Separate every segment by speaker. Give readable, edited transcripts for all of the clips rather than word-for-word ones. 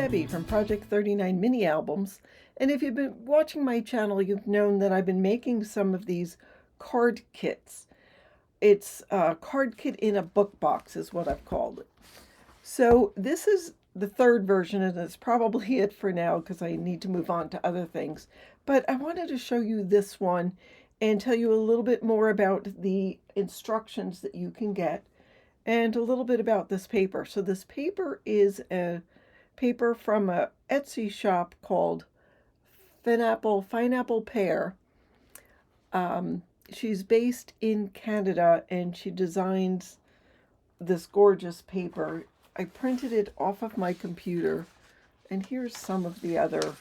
Speaker 1: Debbie from Project 39 Mini Albums, and if you've been watching my channel, you've known that I've been making some of these card kits. It's a card kit in a book box is what I've called it. So this is the third version, and it's probably it for now because I need to move on to other things. But I wanted to show you this one and tell you a little bit more about the instructions that you can get and a little bit about this paper. So this paper is a paper from a Etsy shop called Fineapple Pear. She's based in Canada and she designs this gorgeous paper. I printed it off of my computer, and here's some of the other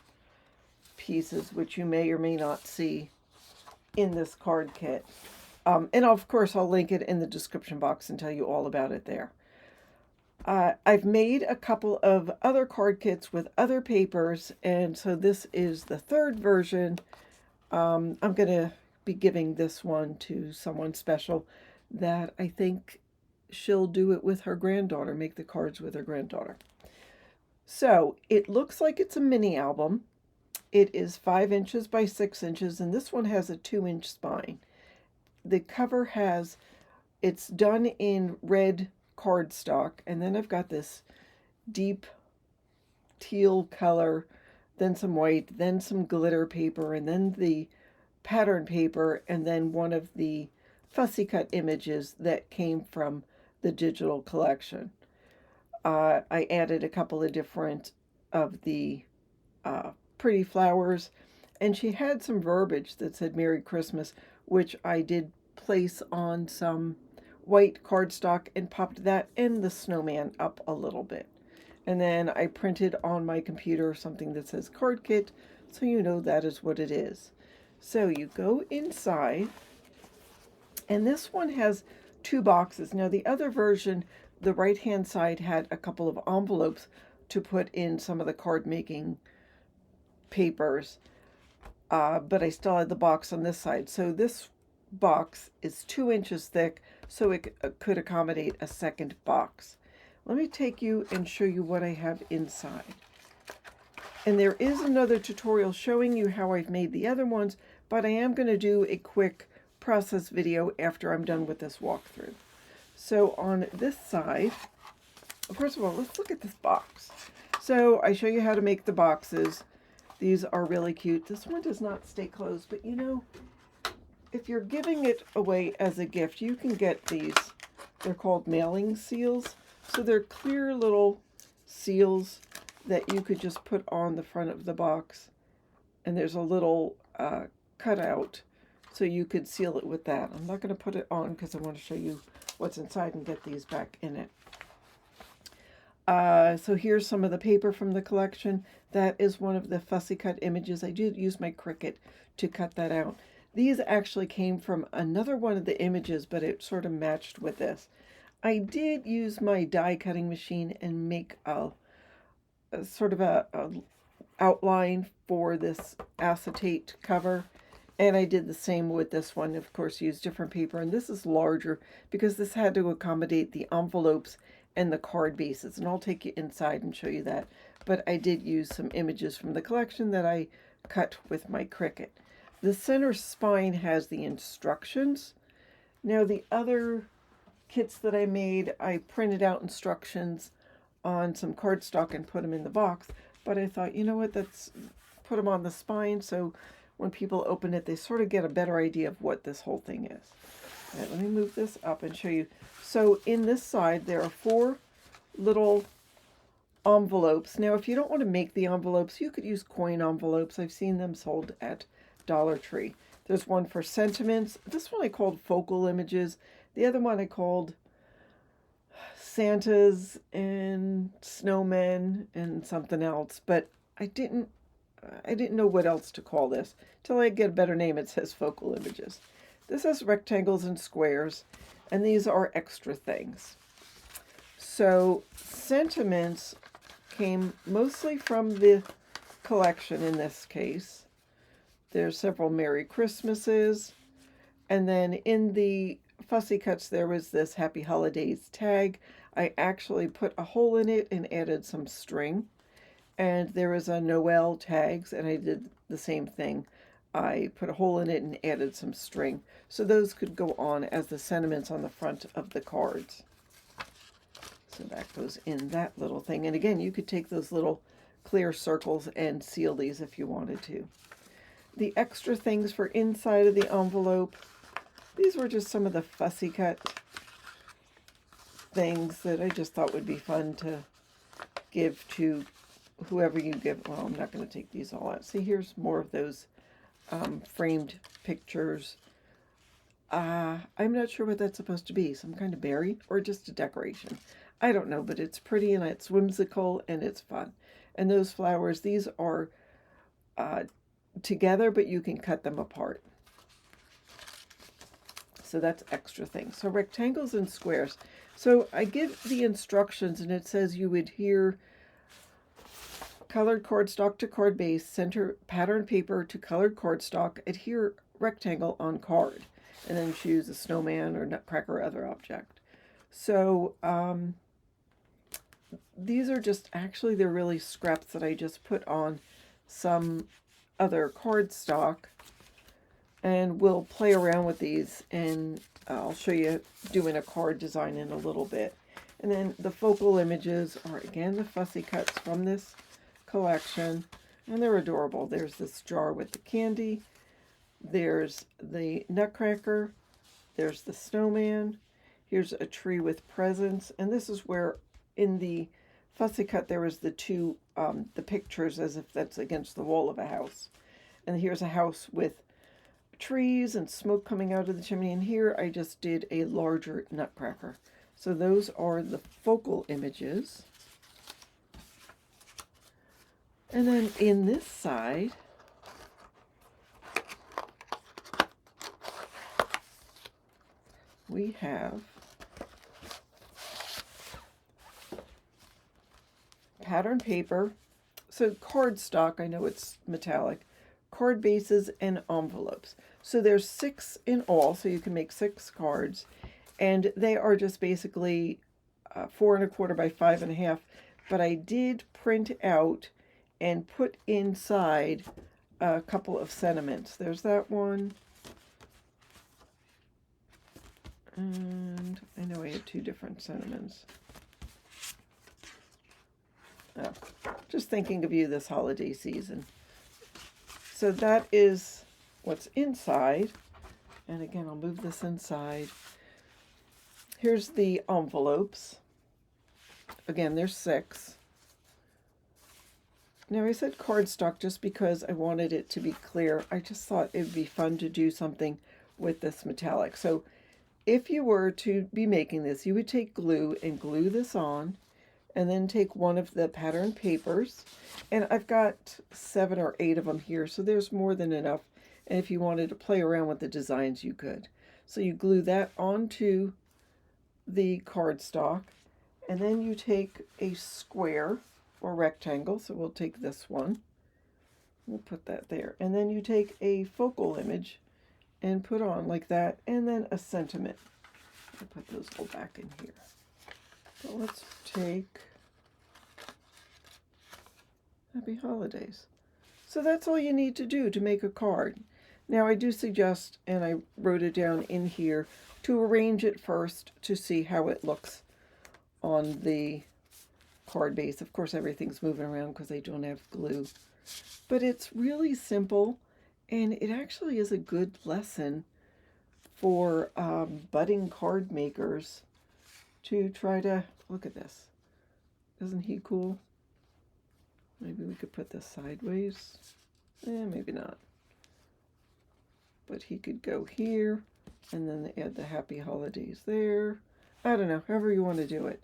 Speaker 1: pieces which you may or may not see in this card kit. And of course I'll link it in the description box and tell you all about it there. I've made a couple of other card kits with other papers, and so this is the third version. I'm going to be giving this one to someone special that I think she'll do it with her granddaughter, make the cards with her granddaughter. So it looks like it's a mini album. It is 5 inches by 6 inches, and this one has a 2-inch spine. The cover it's done in red cardstock, and then I've got this deep teal color, then some white, then some glitter paper, and then the pattern paper, and then one of the fussy cut images that came from the digital collection. I added a couple of different of the pretty flowers, and she had some verbiage that said Merry Christmas, which I did place on some white cardstock and popped that and the snowman up a little bit. And then I printed on my computer something that says card kit, so you know that is what it is. So you go inside, and this one has 2 boxes. Now the other version, the right hand side had a couple of envelopes to put in some of the card making papers, but I still had the box on this side. So this box is 2 inches thick, so it could accommodate a second box. Let me take you and show you what I have inside. And there is another tutorial showing you how I've made the other ones, but I am going to do a quick process video after I'm done with this walkthrough. So on this side, first of all, let's look at this box. So I show you how to make the boxes. These are really cute. This one does not stay closed, but you know, if you're giving it away as a gift, you can get these. They're called mailing seals. So they're clear little seals that you could just put on the front of the box. And there's a little cutout, so you could seal it with that. I'm not going to put it on because I want to show you what's inside and get these back in it. So here's some of the paper from the collection. That is one of the fussy cut images. I did use my Cricut to cut that out. These actually came from another one of the images, but it sort of matched with this. I did use my die cutting machine and make a sort of a outline for this acetate cover. And I did the same with this one, of course, used different paper. And this is larger because this had to accommodate the envelopes and the card bases. And I'll take you inside and show you that. But I did use some images from the collection that I cut with my Cricut. The center spine has the instructions. Now the other kits that I made, I printed out instructions on some cardstock and put them in the box. But I thought, you know what, put them on the spine so when people open it, they sort of get a better idea of what this whole thing is. All right, let me move this up and show you. So in this side, there are 4 little envelopes. Now, if you don't want to make the envelopes, you could use coin envelopes. I've seen them sold at Dollar Tree. There's one for sentiments. This one I called focal images. The other one I called Santas and snowmen and something else, but I didn't know what else to call this. Till I get a better name, it says focal images. This has rectangles and squares, and these are extra things. So sentiments came mostly from the collection in this case. There's several Merry Christmases, and then in the fussy cuts there was this Happy Holidays tag. I actually put a hole in it and added some string. And there is a Noel tags, and I did the same thing. I put a hole in it and added some string. So those could go on as the sentiments on the front of the cards. So that goes in that little thing. And again, you could take those little clear circles and seal these if you wanted to. The extra things for inside of the envelope, these were just some of the fussy cut things that I just thought would be fun to give to whoever you give. Well, I'm not going to take these all out. See, here's more of those framed pictures. I'm not sure what that's supposed to be. Some kind of berry or just a decoration. I don't know, but it's pretty and it's whimsical and it's fun. And those flowers, these are together, but you can cut them apart. So that's extra things. So rectangles and squares. So I give the instructions and it says you adhere colored cardstock to card base, center pattern paper to colored cardstock, adhere rectangle on card, and then choose a snowman or nutcracker or other object. So these are just, actually they're really scraps that I just put on some other cardstock, and we'll play around with these, and I'll show you doing a card design in a little bit. And then the focal images are again the fussy cuts from this collection, and they're adorable. There's this jar with the candy, there's the nutcracker, there's the snowman, here's a tree with presents, and this is where in the fussy cut there was the two the pictures as if that's against the wall of a house, and here's a house with trees and smoke coming out of the chimney, and here I just did a larger nutcracker. So those are the focal images. And then in this side, we have pattern paper, so cardstock, I know it's metallic, card bases and envelopes. So there's 6 in all, so you can make 6 cards, and they are just basically 4 1/4 by 5 1/2, but I did print out and put inside a couple of sentiments. There's that one. And I know I had 2 different sentiments. Oh, just thinking of you this holiday season. So that is what's inside. And again, I'll move this inside. Here's the envelopes. Again, there's 6. Now I said cardstock just because I wanted it to be clear. I just thought it would be fun to do something with this metallic. So if you were to be making this, you would take glue and glue this on, and then take one of the pattern papers. And I've got 7 or 8 of them here, so there's more than enough. And if you wanted to play around with the designs, you could. So you glue that onto the cardstock, and then you take a square or rectangle, so we'll take this one, we'll put that there, and then you take a focal image and put on like that, and then a sentiment. I'll put those all back in here. So let's take Happy Holidays. So that's all you need to do to make a card. Now I do suggest, and I wrote it down in here, to arrange it first to see how it looks on the card base. Of course, everything's moving around because I don't have glue. But it's really simple, and it actually is a good lesson for budding card makers to try to, look at this. Isn't he cool? Maybe we could put this sideways. Maybe not. But he could go here, and then add the Happy Holidays there. I don't know, however you want to do it.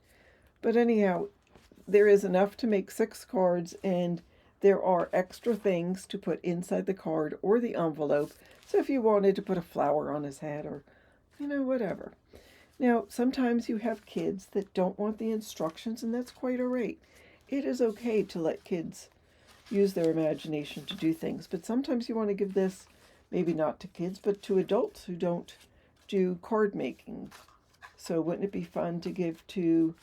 Speaker 1: But anyhow, there is enough to make 6 cards, and there are extra things to put inside the card or the envelope. So if you wanted to put a flower on his head or, whatever. Now, sometimes you have kids that don't want the instructions, and that's quite all right. It is okay to let kids use their imagination to do things, but sometimes you want to give this, maybe not to kids, but to adults who don't do card making. So wouldn't it be fun to give to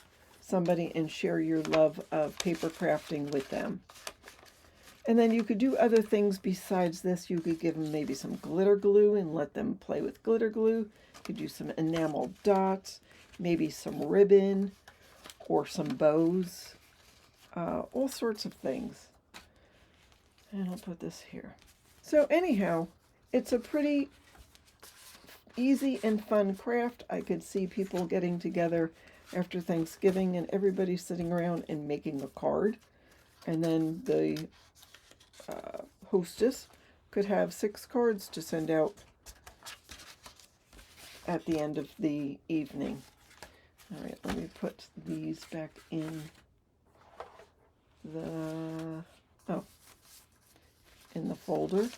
Speaker 1: somebody and share your love of paper crafting with them. And then you could do other things besides this. You could give them maybe some glitter glue and let them play with glitter glue. You could do some enamel dots, maybe some ribbon or some bows, all sorts of things. And I'll put this here. So anyhow, it's a pretty easy and fun craft. I could see people getting together after Thanksgiving and everybody sitting around and making a card. And then the hostess could have 6 cards to send out at the end of the evening. All right, let me put these back in the folder.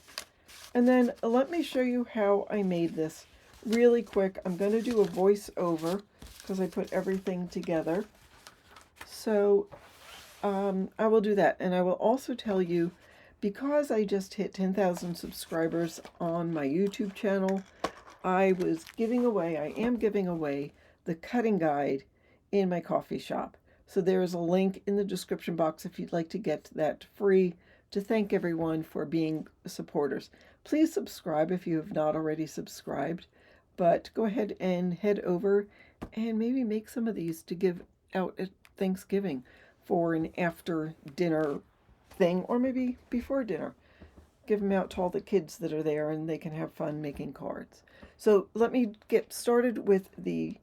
Speaker 1: And then let me show you how I made this really quick. I'm going to do a voiceover because I put everything together. So I will do that. And I will also tell you, because I just hit 10,000 subscribers on my YouTube channel, I am giving away the cutting guide in my coffee shop. So there is a link in the description box if you'd like to get that free, to thank everyone for being supporters. Please subscribe if you have not already subscribed, but go ahead and head over and maybe make some of these to give out at Thanksgiving for an after dinner thing, or maybe before dinner. Give them out to all the kids that are there and they can have fun making cards. So let me get started with the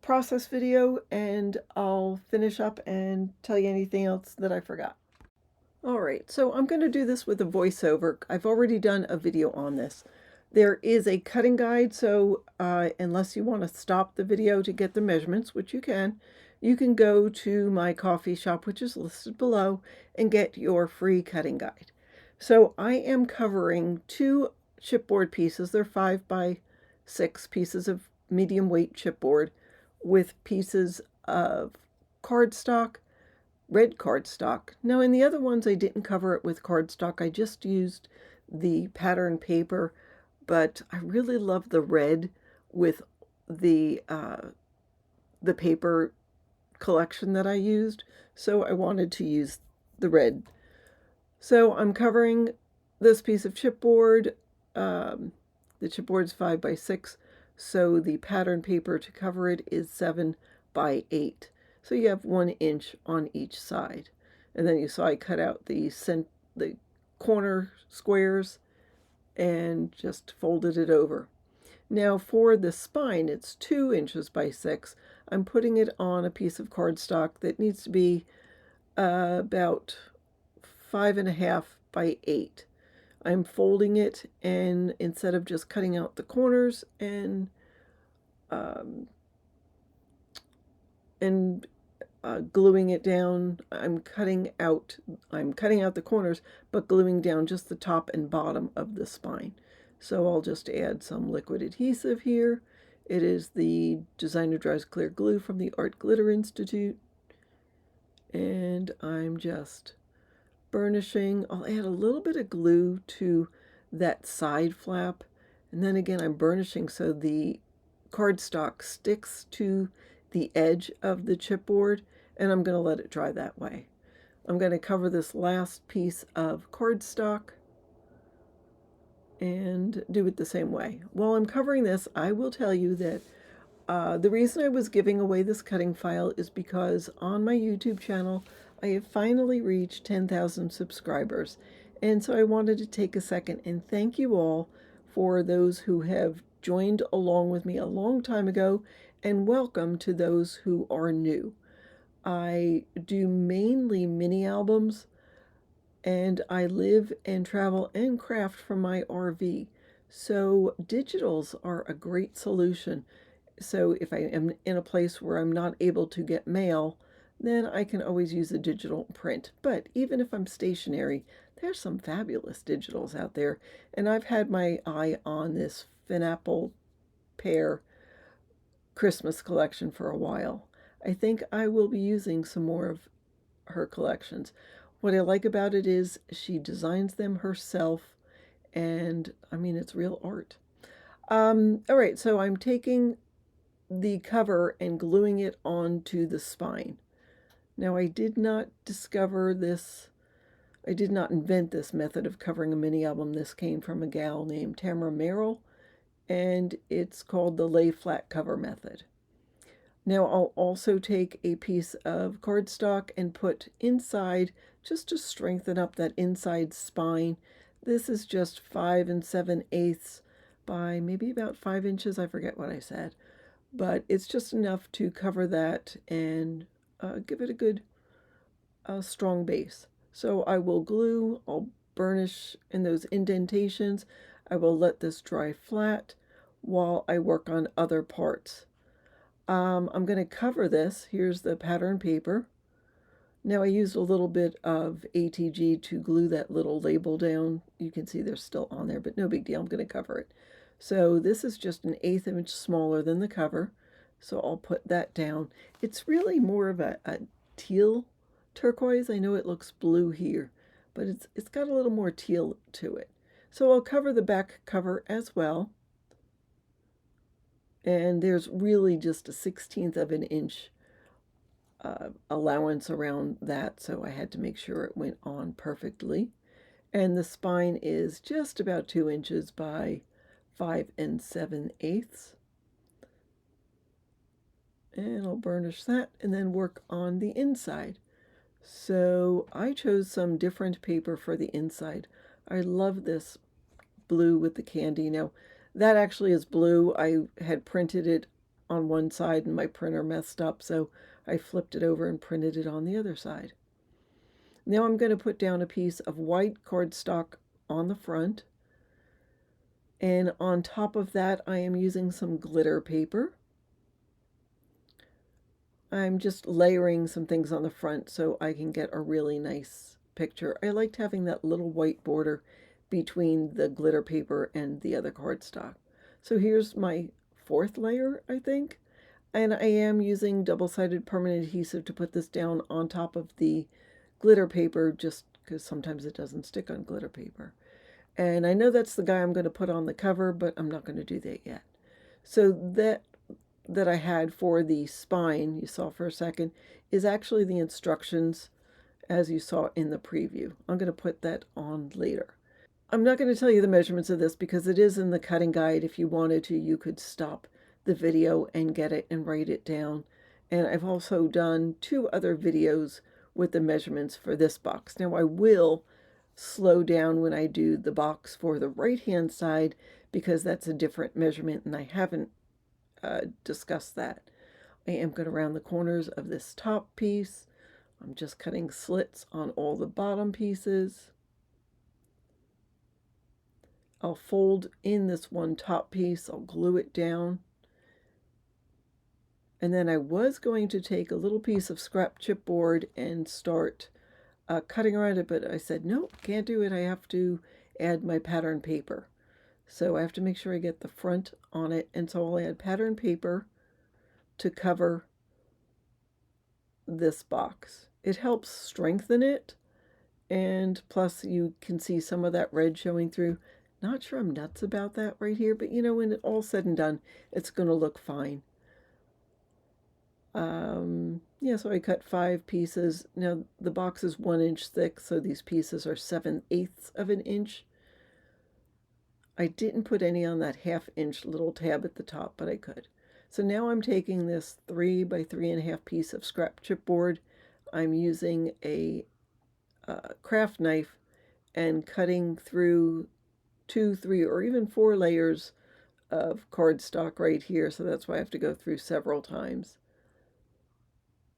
Speaker 1: process video and I'll finish up and tell you anything else that I forgot. All right, so I'm going to do this with a voiceover. I've already done a video on this. There is a cutting guide, so unless you want to stop the video to get the measurements, which you can go to my coffee shop, which is listed below, and get your free cutting guide. So I am covering 2 chipboard pieces. They're 5 by 6 pieces of medium weight chipboard with pieces of cardstock, red cardstock. Now in the other ones I didn't cover it with cardstock. I just used the pattern paper, but I really love the red with the paper collection that I used, so I wanted to use the red. So I'm covering this piece of chipboard. The chipboard's 5 by 6, so the pattern paper to cover it is 7 by 8. So you have 1 inch on each side. And then you saw I cut out the corner squares and just folded it over. Now for the spine, it's 2 inches by 6. I'm putting it on a piece of cardstock that needs to be about 5.5 by 8. I'm folding it, and instead of just cutting out the corners and gluing it down, I'm cutting out the corners, but gluing down just the top and bottom of the spine. So I'll just add some liquid adhesive here. It is the Designer Dries Clear Glue from the Art Glitter Institute. And I'm just burnishing. I'll add a little bit of glue to that side flap. And then again, I'm burnishing so the cardstock sticks to the edge of the chipboard, and I'm going to let it dry that way. I'm going to cover this last piece of cardstock and do it the same way. While I'm covering this, I will tell you that the reason I was giving away this cutting file is because on my YouTube channel, I have finally reached 10,000 subscribers. And so I wanted to take a second and thank you all for those who have joined along with me a long time ago, and welcome to those who are new. I do mainly mini albums, and I live and travel and craft from my RV. So digitals are a great solution. So if I am in a place where I'm not able to get mail, then I can always use a digital print. But even if I'm stationary, there's some fabulous digitals out there. And I've had my eye on this Fineapple pear Christmas collection for a while. I think I will be using some more of her collections. What I like about it is she designs them herself, and I mean, it's real art. All right, so I'm taking the cover and gluing it onto the spine. Now, I did not discover this, I did not invent this method of covering a mini album. This came from a gal named Tamara Merrill, and it's called the lay flat cover method. Now I'll also take a piece of cardstock and put inside just to strengthen up that inside spine. This is just 5 7/8 by maybe about 5 inches. I forget what I said, but it's just enough to cover that and give it a good strong base. So I will glue, I'll burnish in those indentations. I will let this dry flat while I work on other parts. I'm going to cover this. Here's the pattern paper. Now I used a little bit of ATG to glue that little label down. You can see they're still on there, but no big deal. I'm going to cover it. So this is just an 1/8 inch smaller than the cover. So I'll put that down. It's really more of a teal turquoise. I know it looks blue here, but it's got a little more teal to it. So I'll cover the back cover as well. And there's really just a 1/16 of an inch allowance around that, so I had to make sure it went on perfectly. And the spine is just about 2 inches by 5 7/8. And I'll burnish that and then work on the inside. So I chose some different paper for the inside. I love this blue with the candy. Now, that actually is blue. I had printed it on one side and my printer messed up, so I flipped it over and printed it on the other side. Now I'm going to put down a piece of white cardstock on the front. And on top of that, I am using some glitter paper. I'm just layering some things on the front so I can get a really nice picture. I liked having that little white border between the glitter paper and the other cardstock. So here's my 4th layer, I think. And I am using double-sided permanent adhesive to put this down on top of the glitter paper, just because sometimes it doesn't stick on glitter paper. And I know that's the guy I'm going to put on the cover, but I'm not going to do that yet. So that I had for the spine, you saw for a second, is actually the instructions as you saw in the preview. I'm going to put that on later. I'm not going to tell you the measurements of this because it is in the cutting guide. If you wanted to, you could stop the video and get it and write it down. And I've also done 2 other videos with the measurements for this box. Now I will slow down when I do the box for the right-hand side because that's a different measurement and I haven't discussed that. I am going to round the corners of this top piece. I'm just cutting slits on all the bottom pieces. I'll fold in this one top piece, I'll glue it down. And then I was going to take a little piece of scrap chipboard and start cutting around it, but I said, nope, can't do it. I have to add my pattern paper. So I have to make sure I get the front on it. And so I'll add pattern paper to cover this box. It helps strengthen it. And plus you can see some of that red showing through. Not sure I'm nuts about that right here, but you know, when it's all said and done, it's going to look fine. Yeah, so I cut 5 pieces. Now the box is 1 inch thick, so these pieces are 7/8 of an inch. I didn't put any on that 1/2 inch little tab at the top, but I could. So now I'm taking this 3 by 3.5 piece of scrap chipboard. I'm using a craft knife and cutting through 2, 3, or even 4 layers of cardstock right here. So that's why I have to go through several times.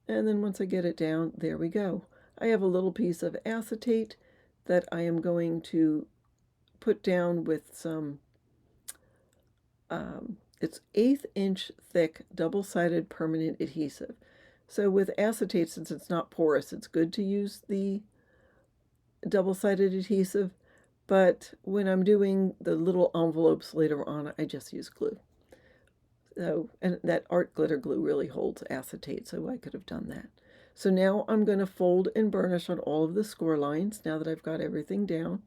Speaker 1: And then once I get it down, there we go. I have a little piece of acetate that I am going to put down with some, it's 1/8 inch thick double-sided permanent adhesive. So with acetate, since it's not porous, it's good to use the double-sided adhesive. But when I'm doing the little envelopes later on, I just use glue. So, and that art glitter glue really holds acetate, so I could have done that. So now I'm going to fold and burnish on all of the score lines now that I've got everything down.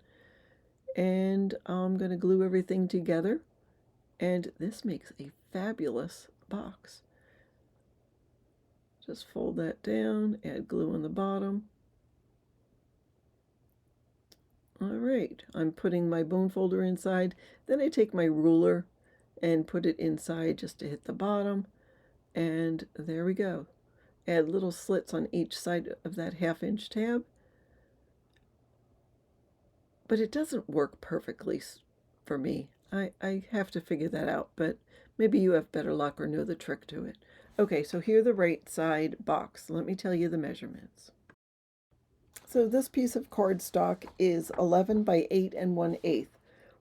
Speaker 1: And I'm going to glue everything together. And this makes a fabulous box. Just fold that down, add glue on the bottom. All right, I'm putting my bone folder inside. Then I take my ruler and put it inside just to hit the bottom. And there we go. Add little slits on each side of that 1/2 inch tab. But it doesn't work perfectly for me. I have to figure that out, but maybe you have better luck or know the trick to it. Okay, so here's the right side box. Let me tell you the measurements. So this piece of cardstock is 11 by 8 1/8.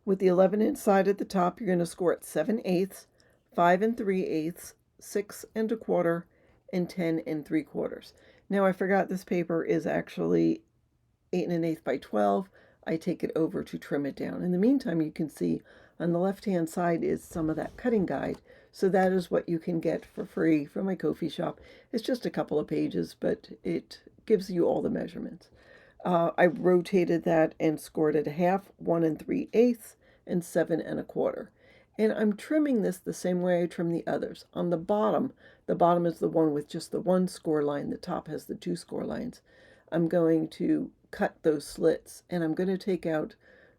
Speaker 1: With the 11-inch side at the top, you're going to score at 7/8, 5 3/8, 6 1/4, and 10 3/4. Now I forgot this paper is actually 8 1/8 by 12. I take it over to trim it down. In the meantime, you can see on the left-hand side is some of that cutting guide. So that is what you can get for free from my Ko-fi shop. It's just a couple of pages, but it gives you all the measurements. I rotated that and scored it a half, 1 3/8, and 7 1/4. And I'm trimming this the same way I trim the others. On the bottom is the one with just the one score line. The top has the 2 score lines. I'm going to cut those slits, and I'm going to take out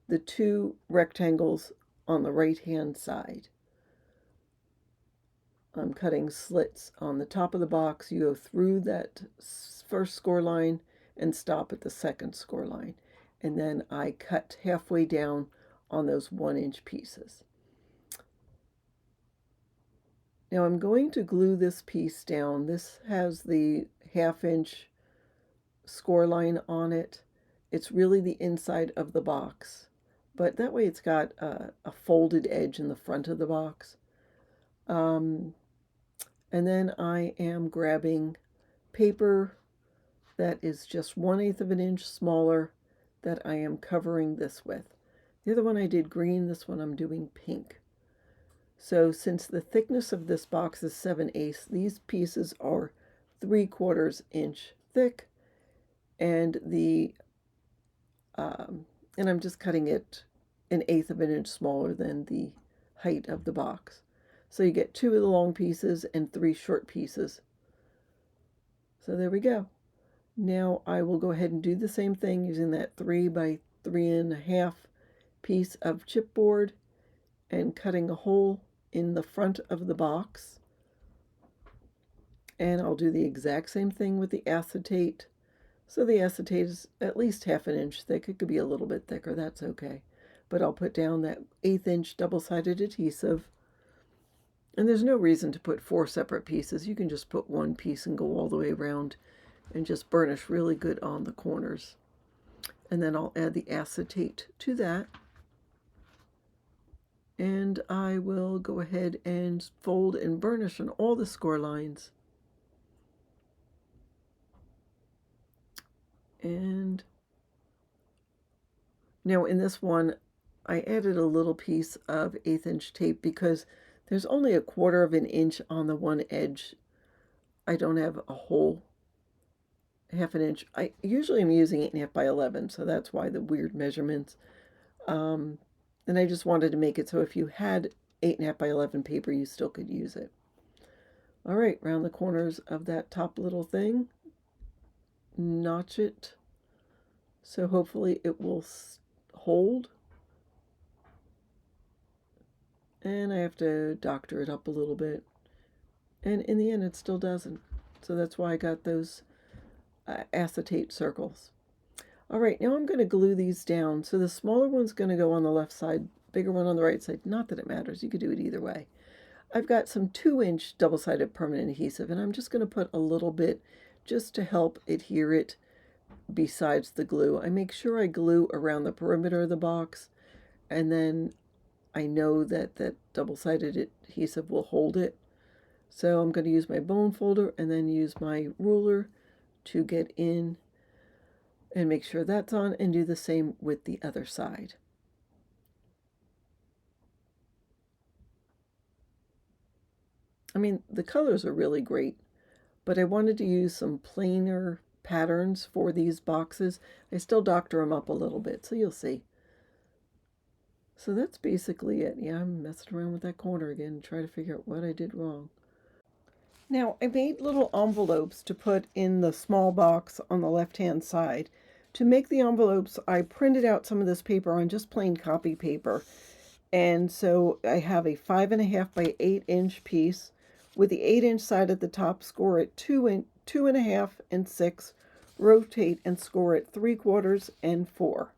Speaker 1: the 2 rectangles on the right-hand side. I'm cutting slits on the top of the box. You go through that first score line and stop at the second score line. And then I cut halfway down on those 1-inch pieces. Now I'm going to glue this piece down. This has the 1/2 inch score line on it. It's really the inside of the box, but that way it's got a folded edge in the front of the box. And then I am grabbing paper that is just 1/8 of an inch smaller that I am covering this with. The other one I did green, this one I'm doing pink. So since the thickness of this box is 7/8, these pieces are 3/4 inch thick, and and I'm just cutting it 1/8 of an inch smaller than the height of the box. So you get 2 of the long pieces and 3 short pieces. So there we go. Now I will go ahead and do the same thing using that 3 by 3.5 piece of chipboard and cutting a hole in the front of the box. And I'll do the exact same thing with the acetate. So the acetate is at least 1/2 inch thick. It could be a little bit thicker, that's okay. But I'll put down that 1/8 inch double-sided adhesive. And there's no reason to put 4 separate pieces. You can just put 1 piece and go all the way around and just burnish really good on the corners. And then I'll add the acetate to that. And I will go ahead and fold and burnish on all the score lines. And now in this one, I added a little piece of 1/8 inch tape because there's only 1/4 of an inch on the one edge. I don't have a whole 1/2 inch. I usually am using 8 1/2 by 11, so that's why the weird measurements. And I just wanted to make it so if you had 8 1/2 by 11 paper, you still could use it. All right, around the corners of that top little thing, notch it so hopefully it will hold. And I have to doctor it up a little bit. And in the end, it still doesn't. So that's why I got those acetate circles. All right, now I'm going to glue these down. So the smaller one's going to go on the left side, bigger one on the right side. Not that it matters. You could do it either way. I've got some 2-inch double-sided permanent adhesive, and I'm just going to put a little bit just to help adhere it besides the glue. I make sure I glue around the perimeter of the box, and then I know that that double-sided adhesive will hold it. So I'm going to use my bone folder and then use my ruler to get in and make sure that's on, and do the same with the other side. I mean, the colors are really great, but I wanted to use some plainer patterns for these boxes. I still doctor them up a little bit, so you'll see. So that's basically it. Yeah, I'm messing around with that corner again, trying to figure out what I did wrong. Now, I made little envelopes to put in the small box on the left-hand side. To make the envelopes, I printed out some of this paper on just plain copy paper. And so I have a 5.5 by 8-inch piece with the 8-inch side at the top, score at 2.5 and 6, rotate and score at 3/4 and 4.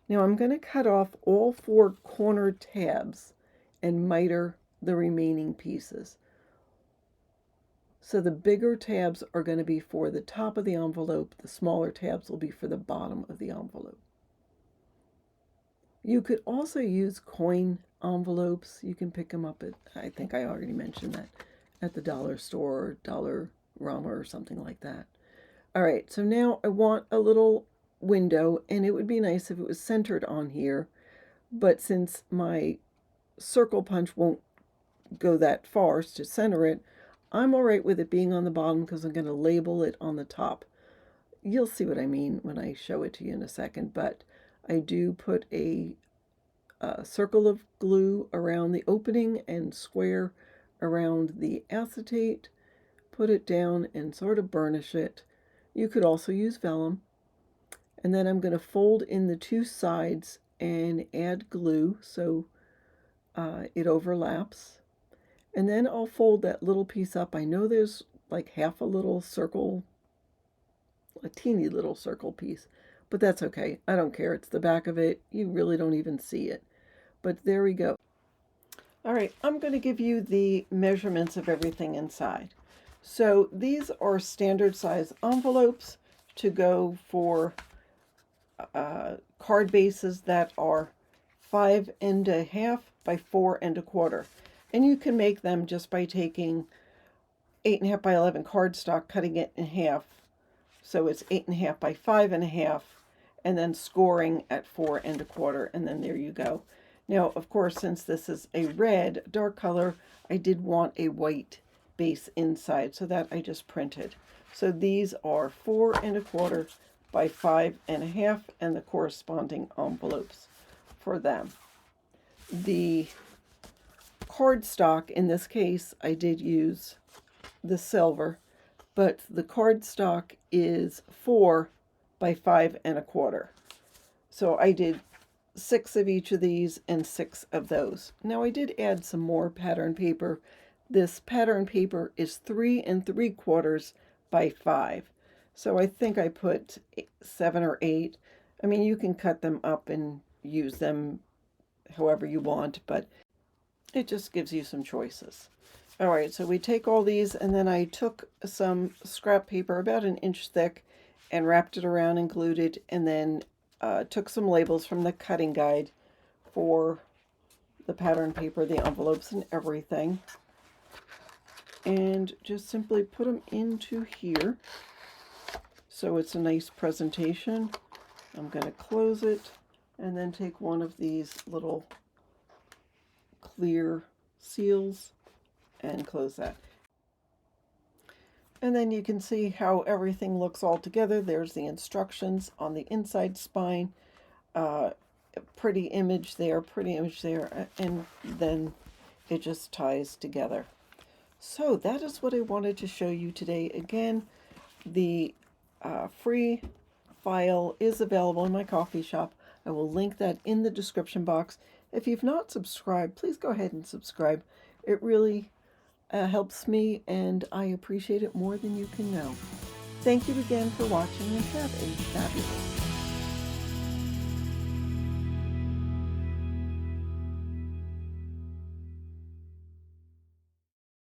Speaker 1: Now I'm going to cut off all 4 corner tabs and miter the remaining pieces. So the bigger tabs are going to be for the top of the envelope, the smaller tabs will be for the bottom of the envelope. You could also use coin envelopes. You can pick them up at, I think I already mentioned that, at the dollar store or Dollarama or something like that. All right, so now I want a little window, and it would be nice if it was centered on here, but since my circle punch won't go that far to center it, I'm all right with it being on the bottom because I'm going to label it on the top. You'll see what I mean when I show it to you in a second, but I do put a circle of glue around the opening and square around the acetate, put it down and sort of burnish it. You could also use vellum. And then I'm going to fold in the 2 sides and add glue so it overlaps. And then I'll fold that little piece up. I know there's like half a little circle, a teeny little circle piece, but that's okay. I don't care. It's the back of it. You really don't even see it. But there we go. All right, I'm going to give you the measurements of everything inside. So these are standard size envelopes to go for card bases that are 5.5 by 4.25. And you can make them just by taking 8.5 by 11 cardstock, cutting it in half. So it's 8.5 by 5.5, and then scoring at 4.25, and then there you go. Now, of course, since this is a red, dark color, I did want a white base inside, so that I just printed. So these are 4.25 by 5.5, and the corresponding envelopes for them. The cardstock, in this case, I did use the silver, but the cardstock is 4 by 5.25. So I did 6 of each of these and 6 of those. Now I did add some more pattern paper. This pattern paper is 3 3/4 by 5. So I think I put 7 or 8. I mean, you can cut them up and use them however you want, but it just gives you some choices. All right, so we take all these, and then I took some scrap paper about 1 inch thick and wrapped it around and glued it, and then took some labels from the cutting guide for the pattern paper, the envelopes, and everything, and just simply put them into here so it's a nice presentation. I'm going to close it and then take one of these little clear seals and close that. And then you can see how everything looks all together. There's the instructions on the inside spine. Pretty image there, and then it just ties together. So that is what I wanted to show you today. Again, the free file is available in my coffee shop. I will link that in the description box. If you've not subscribed, please go ahead and subscribe. It really helps me, and I appreciate it more than you can know. Thank you again for watching, and have a fabulous day.